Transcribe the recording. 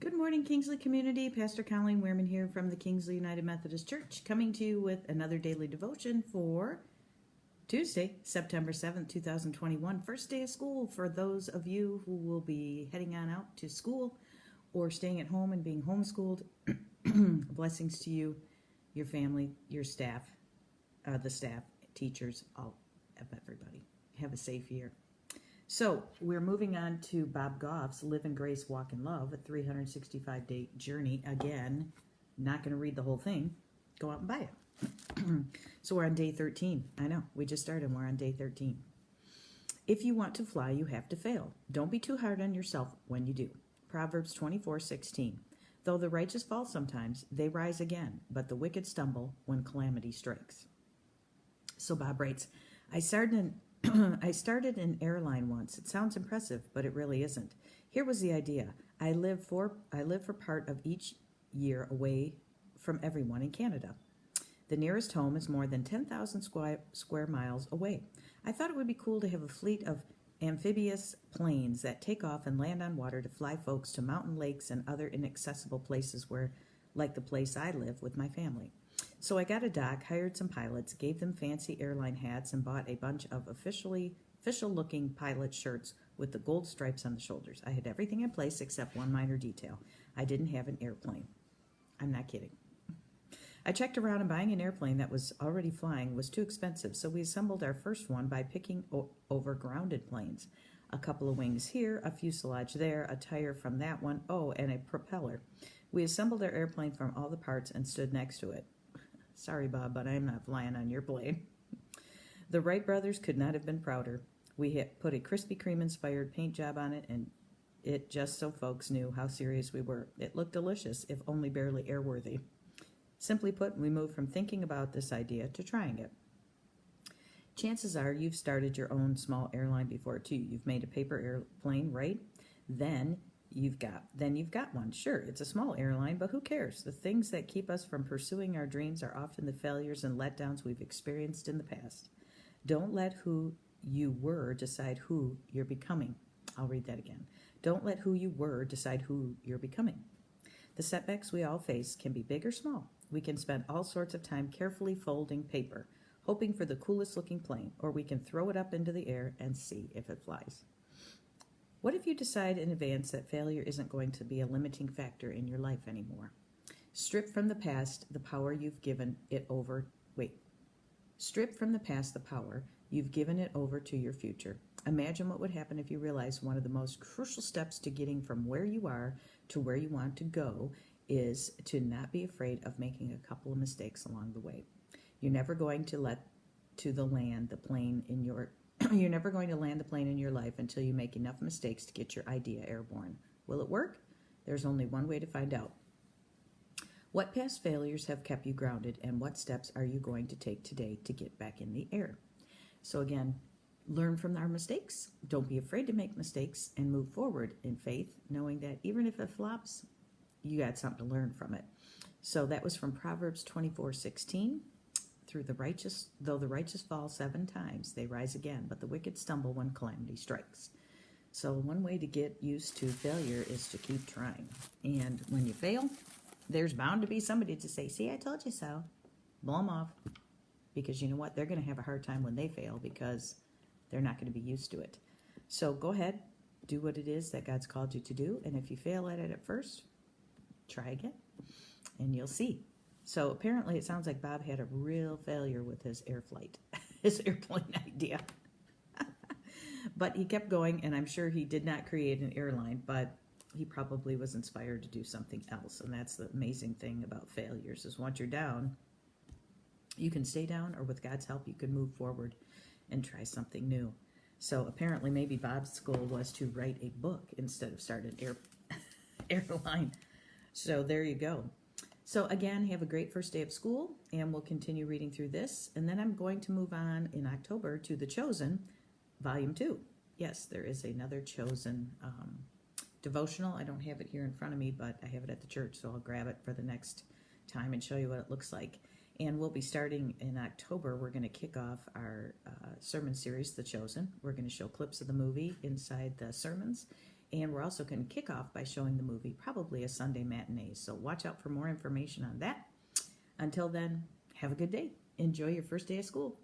Good morning, Kingsley community. Pastor Colleen Wehrman here from the Kingsley United Methodist Church, coming to you with another daily devotion for Tuesday, September 7th, 2021, first day of school for those of you who will be heading on out to school or staying at home and being homeschooled. Blessings to you, your family, your staff, the staff, teachers, all of everybody. Have a safe year. So we're moving on to Bob Goff's Live in Grace, Walk in Love, a 365-day journey. Again, not going to read the whole thing. Go out and buy it. So we're on day 13. I know, we just started. We're on day 13. If you want to fly, you have to fail. Don't be too hard on yourself when you do. Proverbs 24:16. Though the righteous fall sometimes, they rise again, but the wicked stumble when calamity strikes. So Bob writes, I started an airline once. It sounds impressive, but it really isn't. Here was the idea. I live for part of each year away from everyone in Canada. The nearest home is more than 10,000 square miles away. I thought it would be cool to have a fleet of amphibious planes that take off and land on water to fly folks to mountain lakes and other inaccessible places like the place I live with my family. So I got a dock, hired some pilots, gave them fancy airline hats, and bought a bunch of official-looking pilot shirts with the gold stripes on the shoulders. I had everything in place except one minor detail. I didn't have an airplane. I'm not kidding. I checked around, and buying an airplane that was already flying was too expensive, so we assembled our first one by picking over grounded planes. A couple of wings here, a fuselage there, a tire from that one, and a propeller. We assembled our airplane from all the parts and stood next to it. Sorry, Bob, but I'm not flying on your plane. The Wright brothers could not have been prouder. We had put a Krispy Kreme-inspired paint job on it, and it just so folks knew how serious we were. It looked delicious, if only barely airworthy. Simply put, we moved from thinking about this idea to trying it. Chances are you've started your own small airline before, too. You've made a paper airplane, right? Then you've got one. Sure, it's a small airline, but who cares? The things that keep us from pursuing our dreams are often the failures and letdowns we've experienced in the past. Don't let who you were decide who you're becoming. I'll read that again. Don't let who you were decide who you're becoming. The setbacks we all face can be big or small. We can spend all sorts of time carefully folding paper, hoping for the coolest looking plane, or we can throw it up into the air and see if it flies. What if you decide in advance that failure isn't going to be a limiting factor in your life anymore? Strip from the past the power you've given it over. Strip from the past the power you've given it over to your future. Imagine what would happen if you realized one of the most crucial steps to getting from where you are to where you want to go is to not be afraid of making a couple of mistakes along the way. You're never going to land the plane in your life until you make enough mistakes to get your idea airborne. Will it work? There's only one way to find out. What past failures have kept you grounded, and what steps are you going to take today to get back in the air? So again, learn from our mistakes. Don't be afraid to make mistakes and move forward in faith, knowing that even if it flops, you got something to learn from it. So that was from Proverbs 24:16. Though the righteous fall 7 times, they rise again, but the wicked stumble when calamity strikes. So one way to get used to failure is to keep trying. And when you fail, there's bound to be somebody to say, see, I told you so. Blow them off. Because you know what? They're going to have a hard time when they fail because they're not going to be used to it. So go ahead, do what it is that God's called you to do. And if you fail at it at first, try again, and you'll see. So apparently it sounds like Bob had a real failure with his his airplane idea. But he kept going, and I'm sure he did not create an airline, but he probably was inspired to do something else. And that's the amazing thing about failures is once you're down, you can stay down, or with God's help, you can move forward and try something new. So apparently maybe Bob's goal was to write a book instead of start an airline. So there you go. So again, have a great first day of school, and we'll continue reading through this. And then I'm going to move on in October to The Chosen, Volume 2. Yes, there is another Chosen devotional. I don't have it here in front of me, but I have it at the church, so I'll grab it for the next time and show you what it looks like. And we'll be starting in October. We're going to kick off our sermon series, The Chosen. We're going to show clips of the movie inside the sermons. And we're also going to kick off by showing the movie, probably a Sunday matinee. So watch out for more information on that. Until then, have a good day. Enjoy your first day of school.